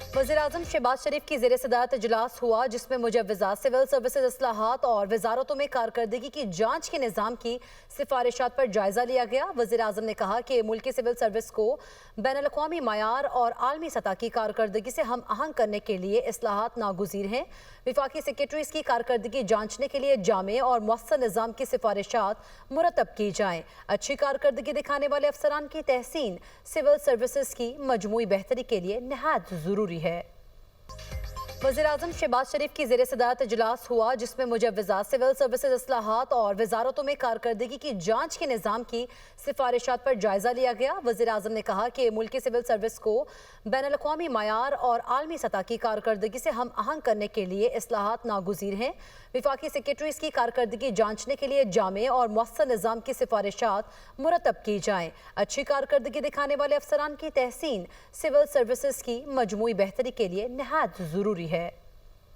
वज़ीर-ए-आज़म शहबाज शरीफ की ज़ेर सदारत इजलास हुआ, जिसमें मुजव्वज़ात, सिविल सर्विसेज इस्लाहात और वजारतों में कारकर्दगी की जांच के निज़ाम की सिफारिशात पर जायज़ा लिया गया। वज़ीर-ए-आज़म ने कहा कि मुल्की सिविल सर्विस को बैनुल-अक़वामी मयार और आलमी सतह की कारकर्दगी से हम आहंग करने के लिए इस्लाहात नागुज़ीर हैं। वफाकी सेक्रेटरीज़ की कारकर्दगी जांचने के लिए जामे और मुअस्सर निज़ाम की सिफारिशात मुरतब की जाएँ। अच्छी कारकर्दगी दिखाने वाले अफसरान की तहसीन सिविल सर्विसेज की मजमूई बेहतरी के लिए नहायत ज़रूरी है। वज़ीर-ए-आज़म शहबाज शरीफ की ज़ेर सदारत इजलास हुआ, जिसमें मुजव्वज़ात, सिविल सर्विसेज इस्लाहात और वजारतों में कारकर्दगी की जांच के निज़ाम की सिफारिशात पर जायज़ा लिया गया। वज़ीर-ए-आज़म ने कहा कि मुल्की सिविल सर्विस को बैनुल-अक़वामी मयार और आलमी सतह की कारकर्दगी से हम आहंग करने के लिए इस्लाहात नागुज़ीर हैं। वफाकी सेक्रेटरीज़ की कारकर्दगी जांचने के लिए जामे और मुअस्सर निज़ाम की सिफारिशात मुरतब की जाएँ। अच्छी कारकर्दगी दिखाने वाले अफसरान की तहसीन सिविल सर्विसेज की मजमूई बेहतरी के लिए नहायत ज़रूरी है।